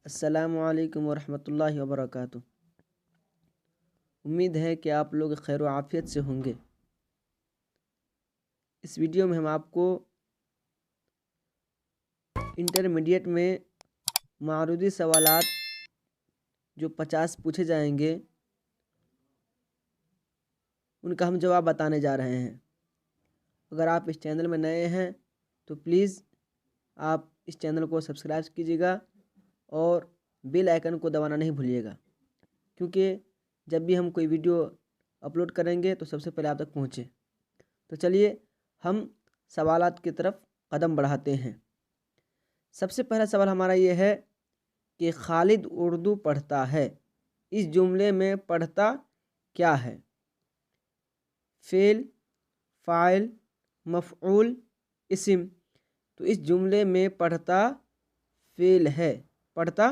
अस्सलामुअलैकुम वरहमतुल्लाहि वबरकातुह। उम्मीद है कि आप लोग खैर व आफियत से होंगे। इस वीडियो में हम आपको इंटरमीडिएट में मारूदी सवालात जो 50 पूछे जाएंगे उनका हम जवाब बताने जा रहे हैं। अगर आप इस चैनल में नए हैं तो प्लीज़ आप इस चैनल को सब्सक्राइब कीजिएगा और बेल आइकन को दबाना नहीं भूलिएगा, क्योंकि जब भी हम कोई वीडियो अपलोड करेंगे तो सबसे पहले आप तक पहुँचे। तो चलिए हम सवालात की तरफ कदम बढ़ाते हैं। सबसे पहला सवाल हमारा ये है कि खालिद उर्दू पढ़ता है, इस जुमले में पढ़ता क्या है? फ़ेल, फ़ाइल, मफ़ऊल, इस्म। तो इस जुमले में पढ़ता फ़ेल है, पढ़ता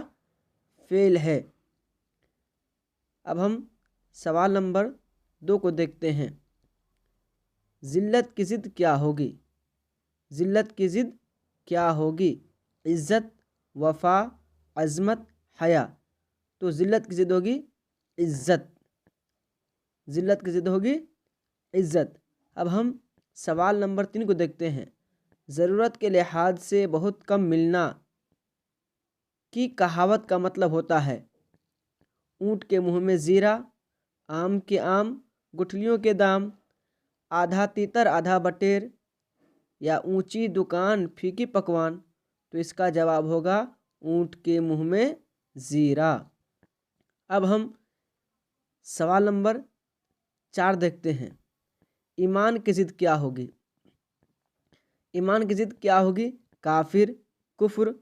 फ़ेल है। अब हम सवाल नंबर 2 को देखते हैं। ज़िल्लत की ज़िद क्या होगी? ज़िल्लत की ज़िद क्या होगी? इज़्ज़त, वफ़ा, अज़मत, हया। तो ज़िल्लत की ज़िद होगी इज़्ज़त। ज़िल्लत की ज़िद होगी इज़्ज़त। अब हम सवाल नंबर 3 को देखते हैं। ज़रूरत के लिहाज से बहुत कम मिलना की कहावत का मतलब होता है? ऊँट के मुँह में ज़ीरा, आम के आम, गुठलियों के दाम, आधा तीतर आधा बटेर, या ऊंची दुकान फीकी पकवान। तो इसका जवाब होगा ऊँट के मुँह में ज़ीरा। अब हम सवाल नंबर 4 देखते हैं। ईमान की ज़िद क्या होगी? ईमान की ज़िद क्या होगी? काफिर, कुफ्र,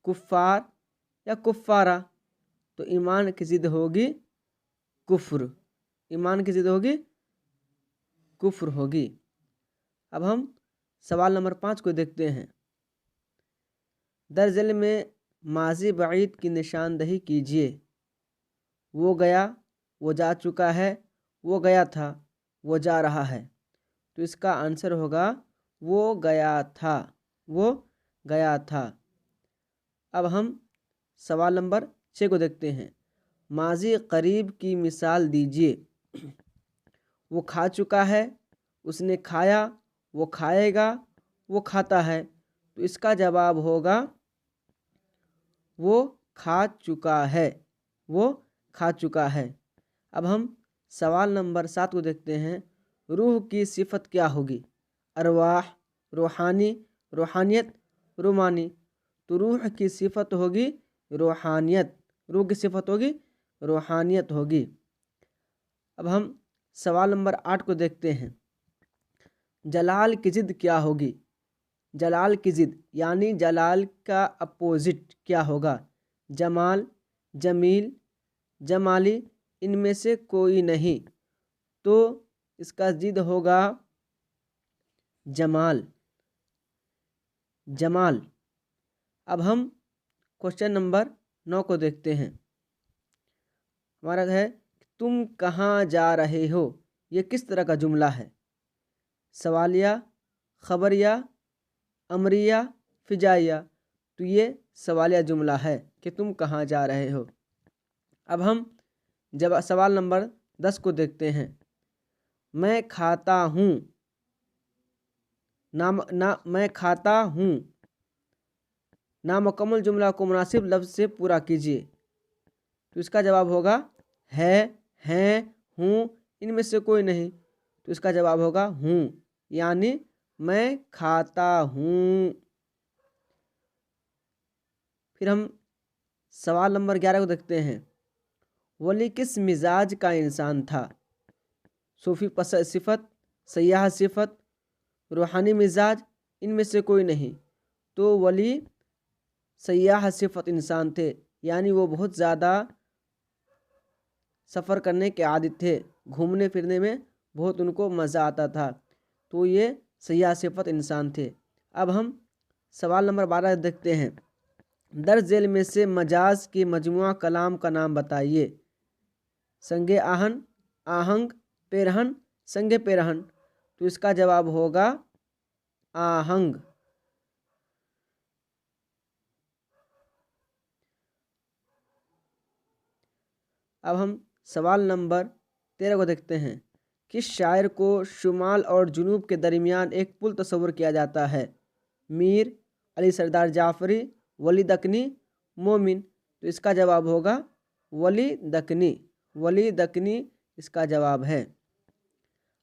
कुफ़ार या कुफ़ारा। तो ईमान की ज़िद होगी कुफ्र। ईमान की ज़िद होगी कुफ्र होगी। अब हम सवाल नंबर 5 को देखते हैं। दरअसल में माजी बईद की निशानदही कीजिए। वो गया, वो जा चुका है, वो गया था, वो जा रहा है। तो इसका आंसर होगा वो गया था, वो गया था। अब हम सवाल नंबर 6 को देखते हैं। माजी करीब की मिसाल दीजिए। वो खा चुका है, उसने खाया, वो खाएगा, वो खाता है। तो इसका जवाब होगा वो खा चुका है, वो खा चुका है। अब हम सवाल नंबर 7 को देखते हैं। रूह की सिफत क्या होगी? अरवाह, रूहानी, रूहानियत, रूमानी। तो रूह की सिफत होगी रूहानियत। रूह की सिफत होगी रूहानियत होगी। अब हम सवाल नंबर 8 को देखते हैं। जलाल की ज़िद क्या होगी? जलाल की ज़िद यानी जलाल का अपोजिट क्या होगा? जमाल, जमील, जमाली, इनमें से कोई नहीं। तो इसका ज़िद होगा जमाल, जमाल। अब हम क्वेश्चन नंबर 9 को देखते हैं। हमारा है तुम कहाँ जा रहे हो? ये किस तरह का जुमला है? सवालिया, खबरिया, अमरिया, फिजाइया। तो ये सवालिया जुमला है कि तुम कहाँ जा रहे हो। अब हम जब सवाल नंबर 10 को देखते हैं। मैं खाता हूँ, मैं खाता हूँ, नामुकम्मल जुमला को मुनासिब लफ्ज़ से पूरा कीजिए। तो इसका जवाब होगा है, हैं, हूँ, इनमें से कोई नहीं। तो इसका जवाब होगा हूँ, यानी मैं खाता हूँ। फिर हम सवाल नंबर 11 को देखते हैं। वली किस मिजाज का इंसान था? सूफ़ी सिफत, सयाह सिफत, रूहानी मिजाज, इनमें से कोई नहीं। तो वली सयाह सिफत इंसान थे, यानी वो बहुत ज़्यादा सफ़र करने के आदी थे, घूमने फिरने में बहुत उनको मज़ा आता था। तो ये सयाह सिफत इंसान थे। अब हम सवाल नंबर 12 देखते हैं। दर्ज झेल में से मजाज के मजमुआ कलाम का नाम बताइए। संगे आहन, आहंग, पेरहन, संगे पेरहन। तो इसका जवाब होगा आहंग। अब हम सवाल नंबर 13 को देखते हैं। किस शायर को शुमाल और जुनूब के दरमियान एक पुल तस्वुर किया जाता है? मीर, अली सरदार जाफरी, वली दकनी, मोमिन। तो इसका जवाब होगा वली दकनी। वली दकनी इसका जवाब है।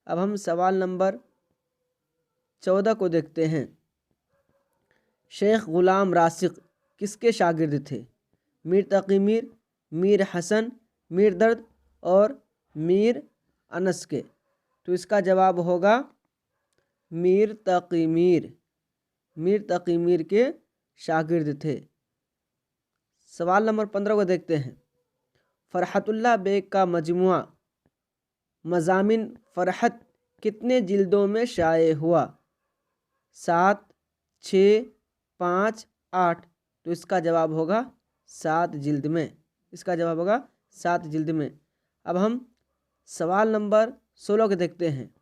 अब हम सवाल नंबर 14 को देखते हैं। शेख गुलाम रासिक किसके शागिर्द थे? मीर तकी मीर, मीर हसन, मीर दर्द और मीर अनस के। तो इसका जवाब होगा मीर तकी मीर। मीर तकी मीर के शागिर्द थे। सवाल नंबर 15 को देखते हैं। फरहतुल्लाह बेग का मजमुआ मज़ामिन फरहत कितने जिल्दों में शाये हुआ? 7, 6, 5, 8। तो इसका जवाब होगा 7 जिल्द में। इसका जवाब होगा 7 जिल्द में। अब हम सवाल नंबर 16 को देखते हैं।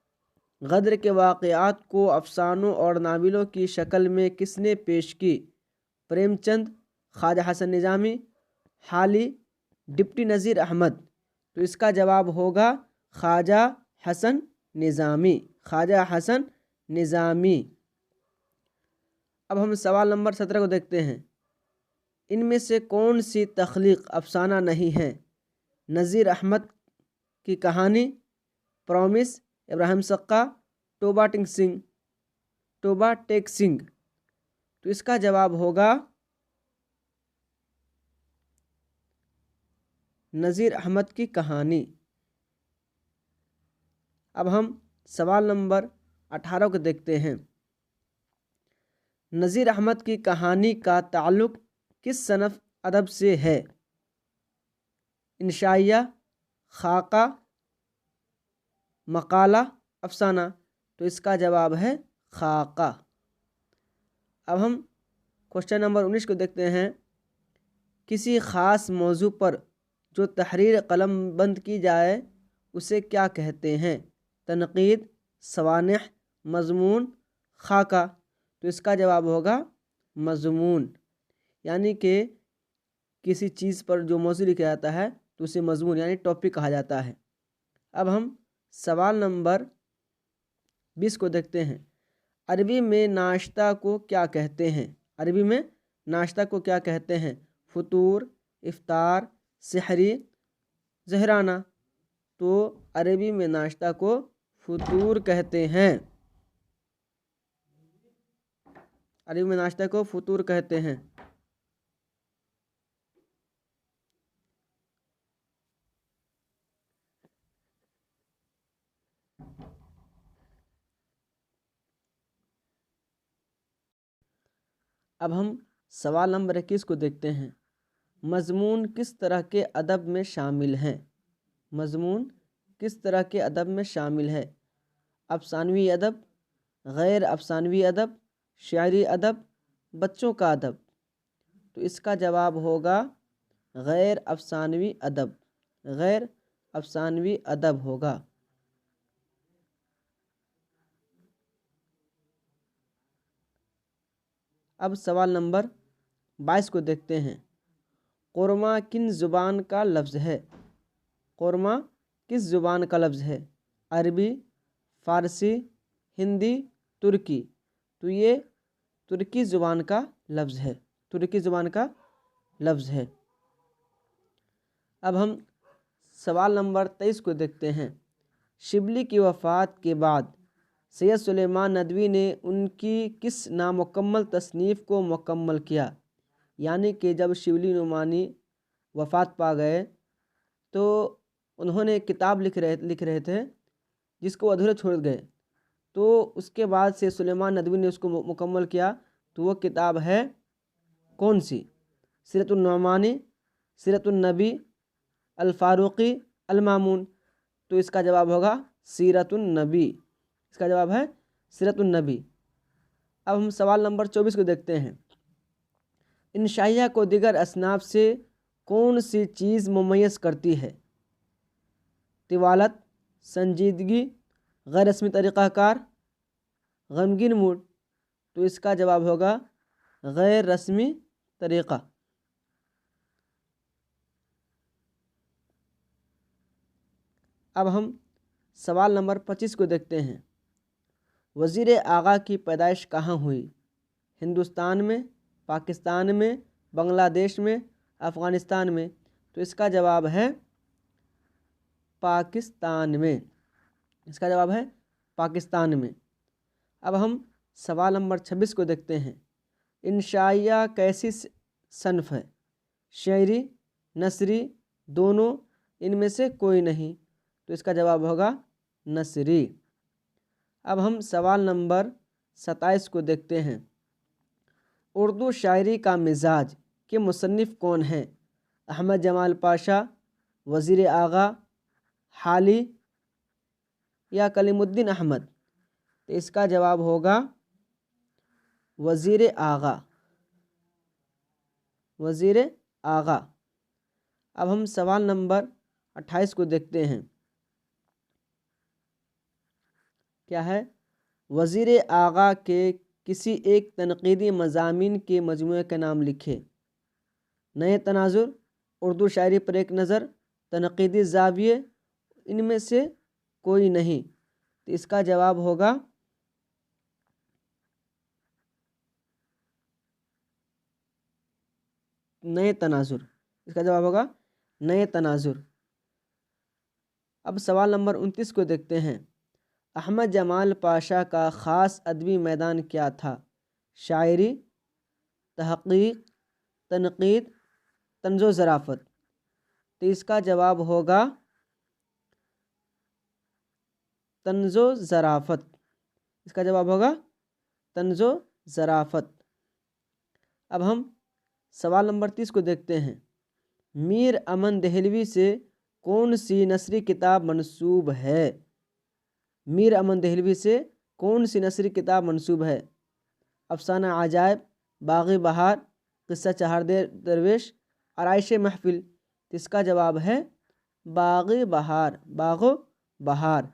गद्र के वाक़यात को अफसानों और नावलों की शक्ल में किसने पेश की? प्रेमचंद, ख्वाजा हसन निज़ामी, हाली, डिप्टी नज़ीर अहमद। तो इसका जवाब होगा ख्वाजा हसन निज़ामी। ख्वाजा हसन निज़ामी। अब हम सवाल नंबर 17 को देखते हैं। इनमें से कौन सी तख्लीक अफसाना नहीं है? नज़ीर अहमद की कहानी, प्रॉमिस, इब्राहिम सक्का, टोबा टेक सिंह। तो इसका जवाब होगा नज़ीर अहमद की कहानी। अब हम सवाल नंबर 18 को देखते हैं। नज़ीर अहमद की कहानी का ताल्लुक़ किस सनफ़ अदब से है? इंशाइया, खाका, मकाला, अफसाना। तो इसका जवाब है खाका। अब हम क्वेश्चन नंबर 19 को देखते हैं। किसी ख़ास मौजू पर जो तहरीर कलमबंद की जाए उसे क्या कहते हैं? तनक़ीद, सवानिह, मज़मून, खाका। तो इसका जवाब होगा मज़मून। यानी कि किसी चीज़ पर जो मौजू लिखा जाता है तो उसे मज़मून यानी टॉपिक कहा जाता है। अब हम सवाल नंबर 20 को देखते हैं। अरबी में नाश्ता को क्या कहते हैं? अरबी में नाश्ता को क्या कहते हैं? फतूर, इफ्तार, सहरी, ज़हराना। तो अरबी में नाश्ता को फतूर कहते हैं। अरबी में नाश्ता को फतूर कहते हैं। अब हम सवाल नंबर 21 को देखते हैं। मज़मून किस तरह के अदब में शामिल हैं? मज़मून किस तरह के अदब में शामिल है? अफसानवी अदब, गैर अफसानवी अदब, शायरी अदब, बच्चों का अदब। तो इसका जवाब होगा गैर अफसानवी अदब। गैर अफसानवी अदब होगा। अब सवाल नंबर 22 को देखते हैं। क़ुरमा किन ज़ुबान का लफ्ज़ है? क़ुरमा किस ज़ुबान का लफ्ज़ है? अरबी, फ़ारसी, हिंदी, तुर्की। तो ये तुर्की ज़ुबान का लफ्ज़ है। तुर्की ज़ुबान का लफ्ज़ है। अब हम सवाल नंबर 23 को देखते हैं। शिबली की वफ़ात के बाद सैयद सुलेमान नदवी ने उनकी किस नामुकम्मल तसनीफ़ को मुकम्मल किया? यानी कि जब शिबली नुमानी वफ़ात पा गए तो उन्होंने किताब लिख रहे थे जिसको अधूरे छोड़ गए। तो उसके बाद से सुलेमान नदवी ने उसको मुकम्मल किया। तो वो किताब है कौन सी? सीरतुन नुमानी, सीरतुन नबी, अल फ़ारूक़ी, अल मामून। तो इसका जवाब होगा सीरतुन नबी। इसका जवाब है सीरतुन नबी। अब हम सवाल नंबर 24 को देखते हैं। इंशाइया को दिगर असनाफ से कौन सी चीज़ मुमय्यज़ करती है? तिवालत, संजीदगी, गैर रस्मी तरीक़ाकार, गमगीन मूड। तो इसका जवाब होगा गैर रस्मी तरीक़ा। अब हम सवाल नंबर 25 को देखते हैं। वज़ीर आगा की पैदाइश कहाँ हुई? हिंदुस्तान में, पाकिस्तान में, बांग्लादेश में, अफ़गानिस्तान में? तो इसका जवाब है पाकिस्तान में। इसका जवाब है पाकिस्तान में। अब हम सवाल नंबर 26 को देखते हैं। इंशाइया कैसी सन्फ है? शायरी, नसरी, दोनों, इनमें से कोई नहीं? तो इसका जवाब होगा नसरी। अब हम सवाल नंबर 27 को देखते हैं। उर्दू शायरी का मिजाज के मुसन्निफ़ कौन हैं? अहमद जमाल पाशा, वज़ीर आगा, हाली या कलीमुद्दीन अहमद? तो इसका जवाब होगा वज़ीर आगा। वज़ीर आगा। अब हम सवाल नंबर 28 को देखते हैं। क्या है? वज़ीर आगा के किसी एक तनक़ीदी मज़ामीन के मजमूए का नाम लिखे। नए तनाजुर, उर्दू शायरी पर एक नज़र, तनक़ीदी ज़ाविये, इनमें से कोई नहीं? तो इसका जवाब होगा नए तनाजुर। इसका जवाब होगा नए तनाजुर। अब सवाल नंबर 29 को देखते हैं। अहमद जमाल पाशा का ख़ास अदबी मैदान क्या था? शायरी, तहक़ीक़, तनक़ीद, तंज़ो ज़राफ़त? तो इसका जवाब होगा तंज़ो ज़राफ़त। इसका जवाब होगा तंज़ो ज़राफ़त। अब हम सवाल नंबर 30 को देखते हैं। मीर अमन देहलवी से कौन सी नसरी किताब मंसूब है? मीर अमन देहलवी से कौन सी नसरी किताब मंसूब है? अफ़साना अजायब, बाग़ बहार, क़िस्सा चहार दरवेश, आराइश महफ़िल? इसका जवाब है बाग़ बहार। बाग़ बहार।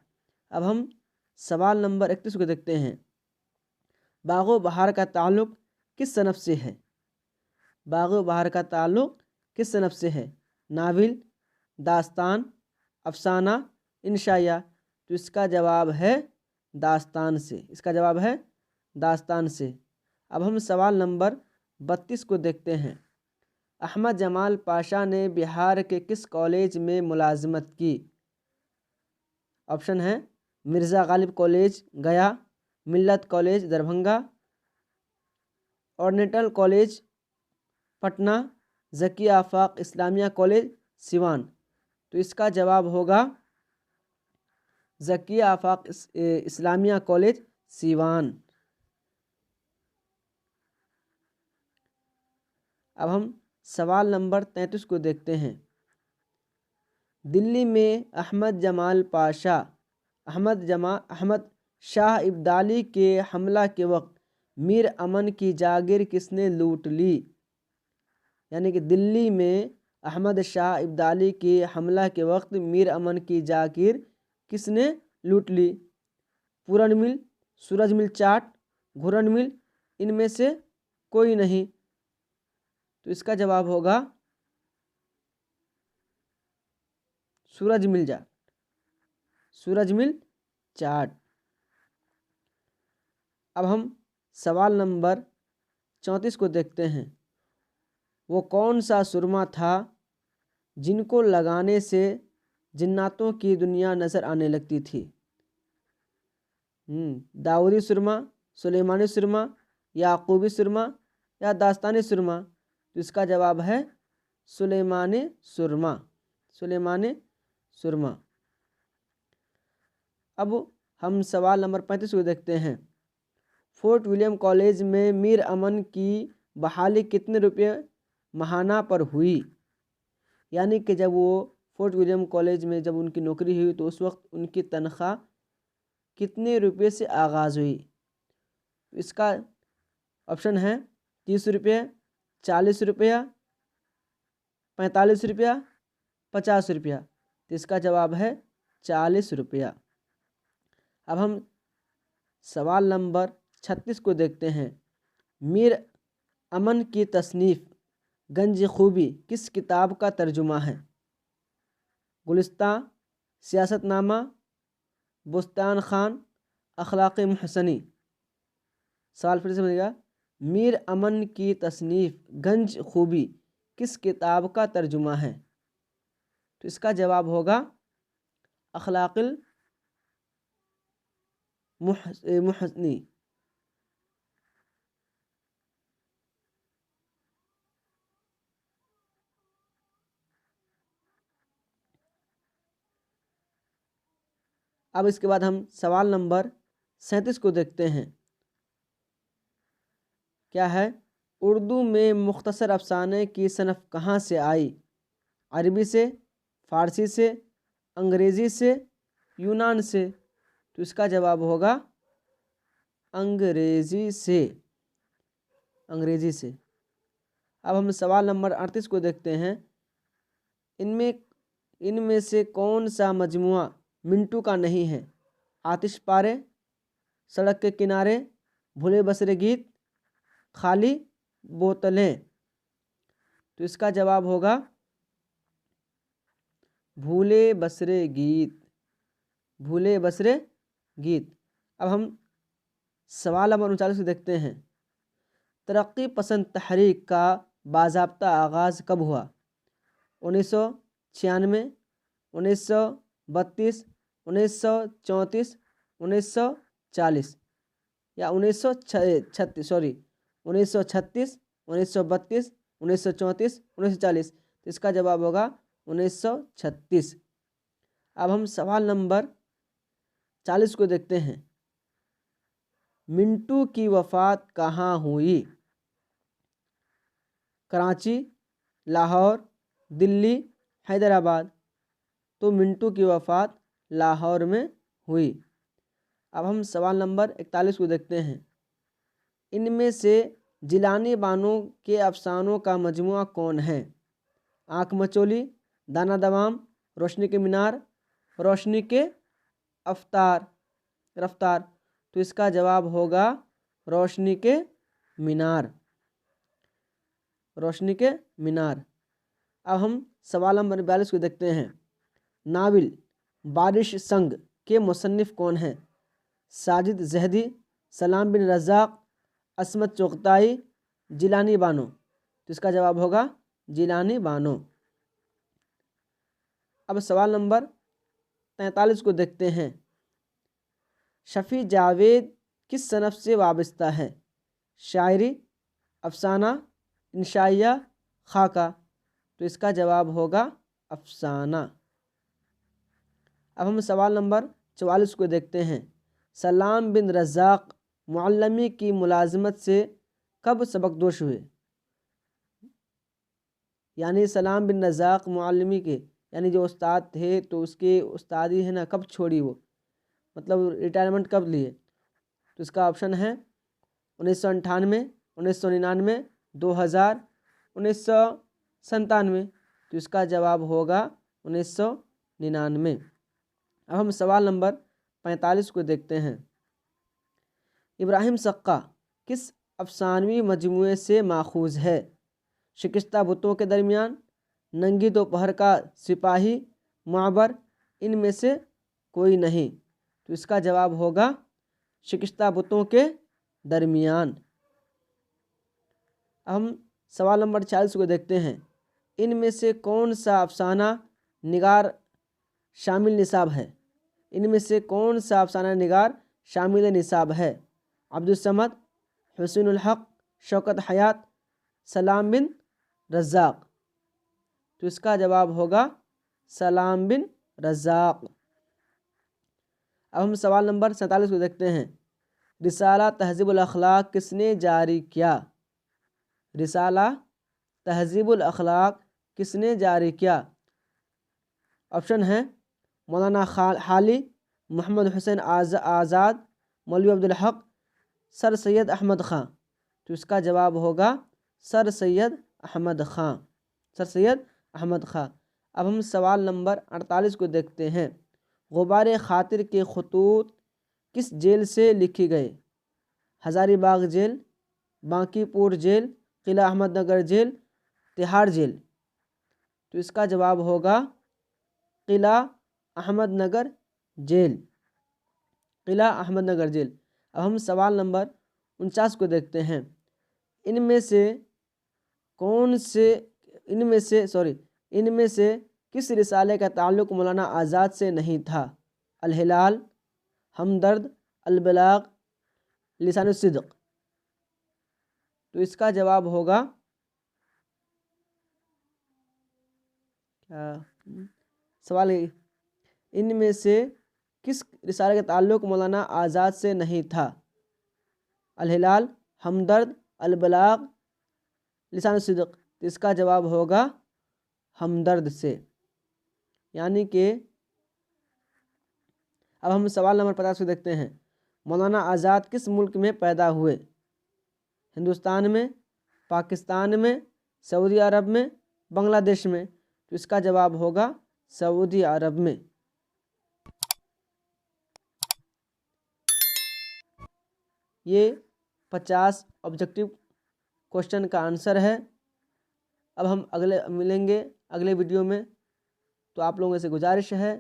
अब हम सवाल नंबर 31 को देखते हैं। बाग़ बहार का ताल्लुक़ किस सनफ़ से है? बाग़ बहार का ताल्लुक़ किस सनफ़ से है? नाविल, दास्तान, अफ़साना, इंशाया? तो इसका जवाब है दास्तान से। इसका जवाब है दास्तान से। अब हम सवाल नंबर 32 को देखते हैं। अहमद जमाल पाशा ने बिहार के किस कॉलेज में मुलाजमत की? ऑप्शन है मिर्ज़ा गालिब कॉलेज गया, मिल्लत college Darbhanga, oriental college Patna, Zaki आफ़ाक़ इस्लामिया कॉलेज सिवान? तो इसका जवाब होगा ज़की आफ़ाक़ इस्लामिया कॉलेज सिवान। अब हम सवाल नंबर 33 को देखते हैं। दिल्ली में अहमद शाह इब्दाली के हमला के वक्त मीर अमन की जागीर किसने लूट ली? यानी कि दिल्ली में अहमद शाह इब्दाली के हमला के वक्त मीर अमन की जागीर किसने लूट ली? पूरन मिल, सूरज मिल चाट, घुरन मिल, इनमें से कोई नहीं? तो इसका जवाब होगा सूरज मिल जाट। सूरज मिल चाट। अब हम सवाल नंबर 34 को देखते हैं। वो कौन सा सुरमा था जिनको लगाने से जिन्नातों की दुनिया नज़र आने लगती थी? दाऊदी सुरमा, सुलेमानी सुरमा, याकूबी सुरमा या दास्तानी सुरमा? तो इसका जवाब है सुलेमानी सुरमा। सुलेमानी सुरमा। अब हम सवाल नंबर 35 को देखते हैं। फोर्ट विलियम कॉलेज में मीर अमन की बहाली कितने रुपये माहाना पर हुई? यानी कि जब वो फोर्ट विलियम कॉलेज में जब उनकी नौकरी हुई तो उस वक्त उनकी तनख्वाह कितने रुपये से आगाज़ हुई? इसका ऑप्शन है 30 रुपये, 40 रुपया, 45 रुपया, 50 रुपया। तो इसका जवाब है 40 रुपया। अब हम सवाल नंबर 36 को देखते हैं। मीर अमन की तसनीफ़ गंज खूबी किस किताब का तर्जुमा है? गुलिस्तां, सियासतनामा, बुस्तान खान, अखलाक़ मुहसनी। सवाल फिर से बनेगा, मीर अमन की तसनीफ़ गंज खूबी किस किताब का तर्जुमा है? तो इसका जवाब होगा अखलाक़ुल मुहसनी। अब इसके बाद हम सवाल नंबर 37 को देखते हैं। क्या है? उर्दू में मुख्तसर अफसाने की सनफ़ कहाँ से आई? अरबी से, फ़ारसी से, अंग्रेज़ी से, यूनान से। तो इसका जवाब होगा अंग्रेज़ी से। अंग्रेज़ी से। अब हम सवाल नंबर 38 को देखते हैं। इनमें से कौन सा मजमुआ मिंटू का नहीं है? आतिश पारे, सड़क के किनारे, भूले बसरे गीत, खाली बोतलें। तो इसका जवाब होगा भूले बसरे गीत। भूले बसरे गीत। अब हम सवाल नंबर 39 को देखते हैं। तरक्की पसंद तहरीक का बाज़ाब्ता आगाज़ कब हुआ? 1996, 1932, 1934, 1940 या 1936 1936, 1932, 1934, 1940। तो इसका जवाब होगा 1936। अब हम सवाल नंबर 40 को देखते हैं। मिंटू की वफ़ात कहाँ हुई? कराची, लाहौर, दिल्ली, हैदराबाद। तो मिंटू की वफ़ात लाहौर में हुई। अब हम सवाल नंबर 41 को देखते हैं। इनमें से जिलानी बानो के अफसानों का मजमुआ कौन है? आँख मचोली, दाना दवाम, रोशनी के मीनार, रोशनी के रफ्तार। तो इसका जवाब होगा रोशनी के मीनार। रोशनी के मीनार। अब हम सवाल नंबर 42 को देखते हैं। नाविल बारिश संग के मुसन्निफ़ कौन हैं? साजिद जहदी, सलाम बिन रज़ाक़, असमत चुग़ताई, जिलानी बानो। तो इसका जवाब होगा जिलानी बानो। अब सवाल नंबर 43 को देखते हैं। शफ़ी जावेद किस सनफ़ से वाबस्ता है? शायरी, अफसाना, इंशाइया, खाका। तो इसका जवाब होगा अफसाना। अब हम सवाल नंबर 44 को देखते हैं। सलाम बिन रज़ाक़ मुअल्लमी की मुलाज़मत से कब सबकदोश हुए? यानी सलाम बिन रज़ाक़ मुअल्लमी के यानी जो उस्ताद थे, तो उसके उस्तादी है ना, कब छोड़ी वो, मतलब रिटायरमेंट कब लिए? तो इसका ऑप्शन है 1998, 1999, 2000, 1997। तो इसका जवाब होगा 1999। अब हम सवाल नंबर 45 को देखते हैं। इब्राहिम सक्का किस अफसानवी मजमूए से माखूज़ है? शिकस्ता बुतों के दरमियान, नंगी दोपहर का सिपाही, माबर। इनमें से कोई नहीं। तो इसका जवाब होगा शिकस्ता बुतों के दरमियान। हम सवाल नंबर 40 को देखते हैं। इनमें से कौन सा अफसाना निगार शामिल निसाब है? इनमें से कौन सा अफसाना निगार शामिल निसाब है? अब्दुल समद, हुसैनुल हक, शौकत हयात, सलाम बिन रज़ाक़। तो इसका जवाब होगा सलाम बिन रज़ाक़। अब हम सवाल नंबर 47 को देखते हैं। रिसाला तहज़ीबुल अखलाक किसने जारी किया? रिसाला तहज़ीबुल अखलाक किसने जारी किया? ऑप्शन है मौलाना हाली, मोहम्मद हुसैन आज़ाद, मौलवी अब्दुल हक, सर सैयद अहमद ख़ां। तो इसका जवाब होगा सर सैयद अहमद ख़ां। सर सैयद अहमद ख़ां। अब हम सवाल नंबर 48 को देखते हैं। गुबार खातिर के खतूत किस जेल से लिखे गए? हज़ारीबाग जेल, बांकीपुर जेल, किला अहमदनगर जेल, तिहाड़ जेल। तो इसका जवाब होगा किला अहमदनगर जेल, किला अहमदनगर जेल। अब हम सवाल नंबर 49 को देखते हैं। इनमें से किस रिसाले का ताल्लुक़ मौलाना आज़ाद से नहीं था? अल हिलाल, हमदर्द, अल बलाग, लिसानुस सिद्क़। तो इसका जवाब होगा क्या? सवाल इनमें से किस रिसाले का ताल्लुक़ मौलाना आज़ाद से नहीं था? अल हिलाल, हमदर्द, अल बलाग, लिसानुस सिद्क़। तो इसका जवाब होगा हमदर्द से। यानी कि अब हम सवाल नंबर 50 को देखते हैं। मौलाना आज़ाद किस मुल्क में पैदा हुए? हिंदुस्तान में, पाकिस्तान में, सऊदी अरब में, बांग्लादेश में। तो इसका जवाब होगा सऊदी अरब में। ये 50 ऑब्जेक्टिव क्वेश्चन का आंसर है। अब हम मिलेंगे अगले वीडियो में। तो आप लोगों से गुजारिश है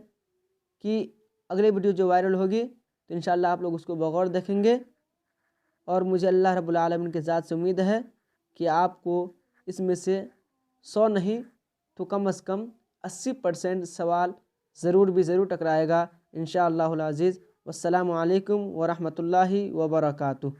कि अगले वीडियो जो वायरल होगी तो इंशाल्लाह आप लोग उसको बगौर देखेंगे। और मुझे अल्लाह रब्बुल आलमीन के ज़ात से उम्मीद है कि आपको इसमें से 100 नहीं तो कम से कम 80% सवाल ज़रूर टकराएगा इंशाअल्लाहुल अज़ीज़। वस्सलामु अलैकुम व रहमतुल्लाहि व बरकातुहू।